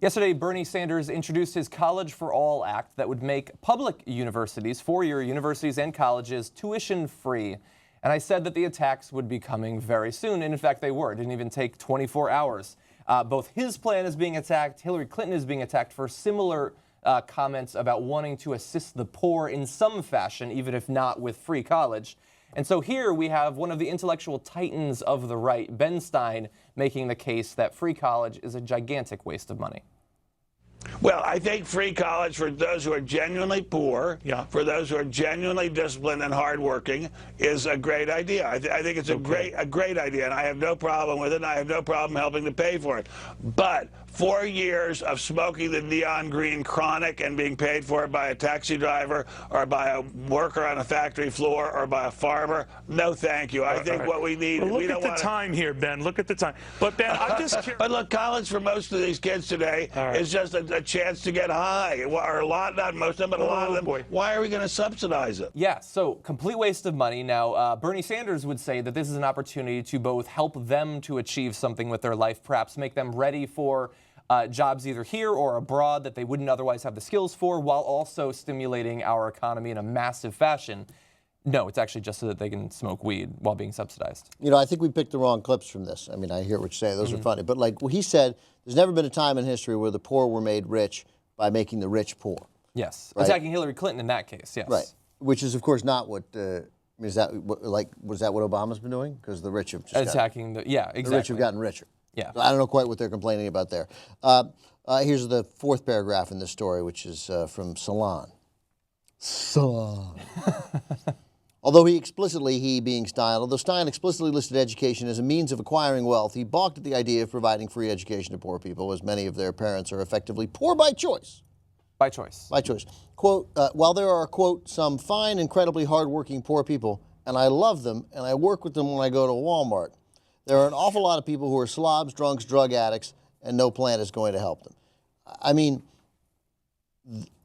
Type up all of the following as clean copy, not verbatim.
Yesterday, Bernie Sanders introduced his College for All Act that would make public universities, four-year universities and colleges, tuition-free. And I said that the attacks would be coming very soon, and in fact they were. It didn't even take 24 hours. Both his plan is being attacked, Hillary Clinton is being attacked for similar comments about wanting to assist the poor in some fashion, even if not with free college. And so here we have one of the intellectual titans of the right, Ben Stein, making the case that free college is a gigantic waste of money. Well, I think free college for those who are genuinely poor, for those who are genuinely disciplined and hardworking, is a great idea. I think it's a great idea, and I have no problem with it, and I have no problem helping to pay for it. But 4 years of smoking the neon green chronic and being paid for it by a taxi driver or by a worker on a factory floor or by a farmer, no thank you. I think what we need... Well, look at the time here, Ben. Look at the time. But, Ben, I'm just curious. But look, college for most of these kids today is just a chance to get high. Or a lot, not most of them, but a lot of them. Boy. Why are we going to subsidize it? Yeah, so complete waste of money. Now, Bernie Sanders would say that this is an opportunity to both help them to achieve something with their life, perhaps make them ready for jobs either here or abroad that they wouldn't otherwise have the skills for, while also stimulating our economy in a massive fashion. No, it's actually just so that they can smoke weed while being subsidized. You know, I think we picked the wrong clips from this. I mean, I hear what you say. Those are funny. But like he said, there's never been a time in history where the poor were made rich by making the rich poor. Yes. Right? Attacking Hillary Clinton in that case, yes. Right. Which is, of course, not what... I mean, is that was that what Obama's been doing? Because the rich have just attacking exactly. The rich have gotten richer. Yeah. So I don't know quite what they're complaining about there. Here's the fourth paragraph in this story, which is from Salon. Although he being Stein, although Stein explicitly listed education as a means of acquiring wealth, he balked at the idea of providing free education to poor people, as many of their parents are effectively poor by choice. By choice. By choice. Quote, while there are, quote, some fine, incredibly hardworking poor people, and I love them, and I work with them when I go to Walmart, there are an awful lot of people who are slobs, drunks, drug addicts, and no plan is going to help them. I mean...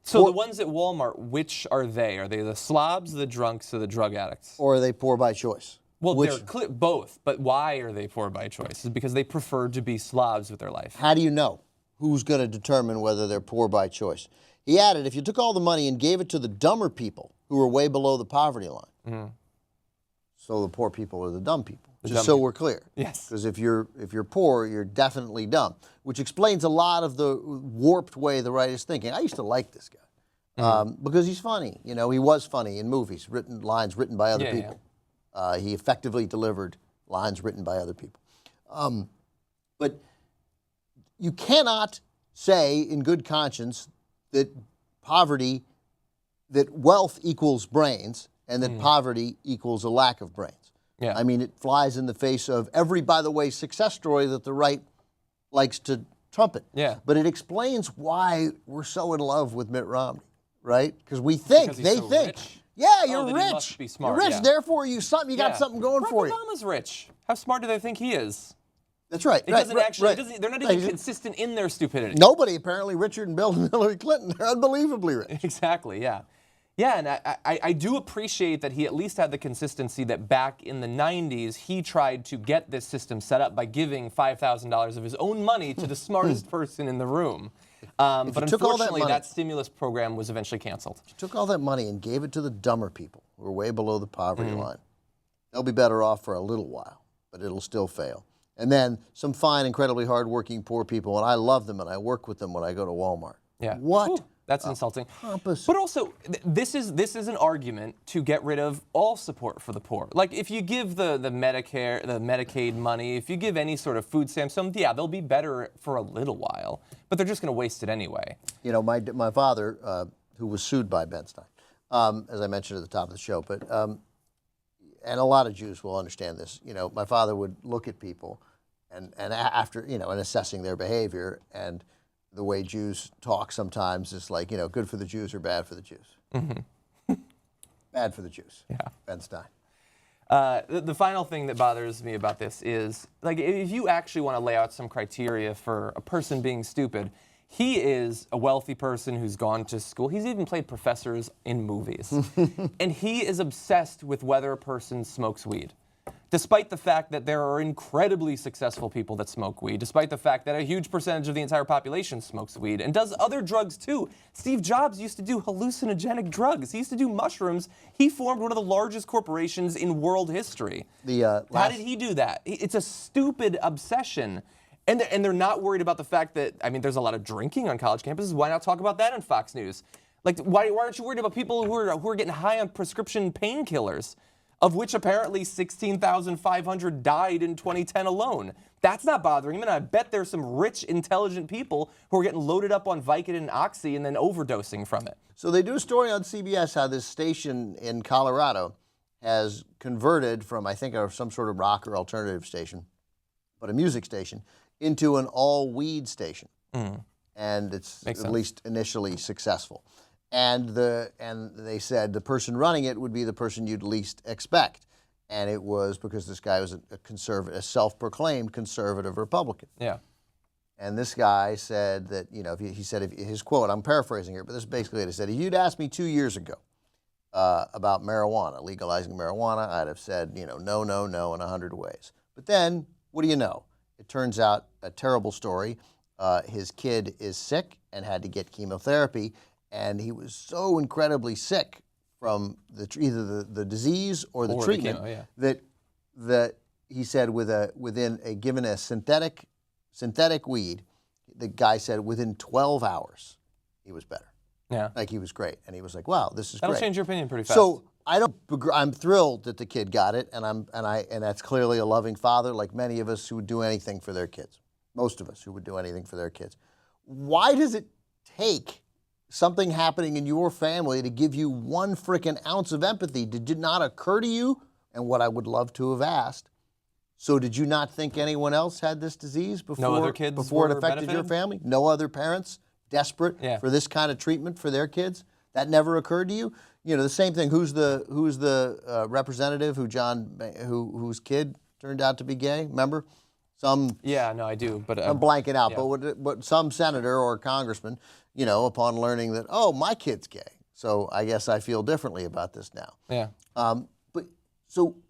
So the ones at Walmart, which are they? Are they the slobs, the drunks, or the drug addicts? Or are they poor by choice? Well, they're both, but why are they poor by choice? It's because they prefer to be slobs with their life. How do you know who's going to determine whether they're poor by choice? He added, if you took all the money and gave it to the dumber people who are way below the poverty line, so the poor people are the dumb people. Just so we're clear. Yes. Because if you're poor, you're definitely dumb, which explains a lot of the warped way the right is thinking. I used to like this guy because he's funny. You know, he was funny in movies, lines written by other people. Yeah. He effectively delivered lines written by other people. But you cannot say in good conscience that wealth equals brains and that poverty equals a lack of brains. Yeah. I mean, it flies in the face of every, by the way, success story that the right likes to trumpet. Yeah. But it explains why we're so in love with Mitt Romney, right? Because we think, they think, rich? Yeah, you're He rich. must be smart, You're rich, therefore you got something going for you. Obama's rich. How smart do they think he is? That's right. It doesn't actually. They're not even consistent in their stupidity. Nobody apparently richer than Bill and Hillary Clinton. They're unbelievably rich. Exactly. Yeah. Yeah, and I do appreciate that he at least had the consistency that back in the 90s, he tried to get this system set up by giving $5,000 of his own money to the smartest person in the room. But unfortunately, that stimulus program was eventually canceled. If you took all that money and gave it to the dumber people who are way below the poverty line, they'll be better off for a little while, but it'll still fail. And then some fine, incredibly hardworking poor people, and I love them and I work with them when I go to Walmart. Yeah. What? Whew. That's insulting. Pompous. But also, this is an argument to get rid of all support for the poor. Like, if you give the Medicare, the Medicaid money, if you give any sort of food stamps, they'll be better for a little while, but they're just going to waste it anyway. You know, my father, who was sued by Ben Stein, as I mentioned at the top of the show, but and a lot of Jews will understand this. You know, my father would look at people, and after and assessing their behavior and the way Jews talk sometimes is like, good for the Jews or bad for the Jews. Bad for the Jews. Yeah. Ben Stein. The final thing that bothers me about this is, like, if you actually want to lay out some criteria for a person being stupid, he is a wealthy person who's gone to school. He's even played professors in movies. And he is obsessed with whether a person smokes weed. despite the fact that there are incredibly successful people that smoke weed, despite the fact that a huge percentage of the entire population smokes weed and does other drugs too. Steve Jobs used to do hallucinogenic drugs. He used to do mushrooms. He formed one of the largest corporations in world history. How did he do that? It's a stupid obsession. And they're not worried about the fact that, I mean, there's a lot of drinking on college campuses. Why not talk about that on Fox News? Like, why aren't you worried about people who are getting high on prescription painkillers, of which apparently 16,500 died in 2010 alone? That's not bothering them, and I bet there's some rich, intelligent people who are getting loaded up on Vicodin and Oxy and then overdosing from it. So they do a story on CBS how this station in Colorado has converted from, I think, some sort of rock or alternative station, but a music station, into an all-weed station. And it's at least initially successful. And they said the person running it would be the person you'd least expect. And it was because this guy was a self-proclaimed conservative Republican. Yeah. And this guy said that, you know, he said, his quote, I'm paraphrasing here, but this is basically what he said. If you'd asked me 2 years ago about marijuana, legalizing marijuana, I'd have said, you know, no, no, no in 100 ways. But then, what do you know? It turns out a terrible story. His kid is sick and had to get chemotherapy. And he was so incredibly sick from either the disease or the treatment that he said given a synthetic weed, the guy said within 12 hours he was better. Yeah. Like he was great. And he was like, wow, this is That'll great. change your opinion pretty fast. So I'm thrilled that the kid got it, and that's clearly a loving father, like many of us who would do anything for their kids. Most of us who would do anything for their kids. Why does it take something happening in your family to give you one frickin' ounce of empathy? Did it not occur to you? And what I would love to have asked, so did you not think anyone else had this disease before, no other kids before it were affected your benefited? family? No other parents desperate for this kind of treatment for their kids? That never occurred to you? You know, the same thing. Who's the representative whose kid turned out to be gay? Remember? Yeah, no, I do. But I'm blanking out. Yeah. But some senator or congressman, you know, upon learning that, oh, my kid's gay, so I guess I feel differently about this now. Yeah.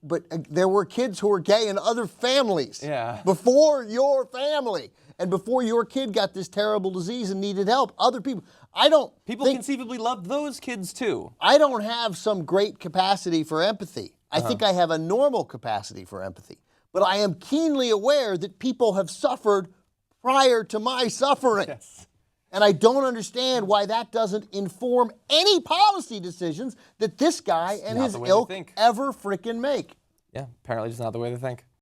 But there were kids who were gay in other families. Yeah. Before your family. And before your kid got this terrible disease and needed help, other people. People conceivably loved those kids too. I don't have some great capacity for empathy. I think I have a normal capacity for empathy. But I am keenly aware that people have suffered prior to my suffering. Yes. And I don't understand why that doesn't inform any policy decisions that this guy and his ilk ever frickin' make. Yeah, apparently just not the way they think.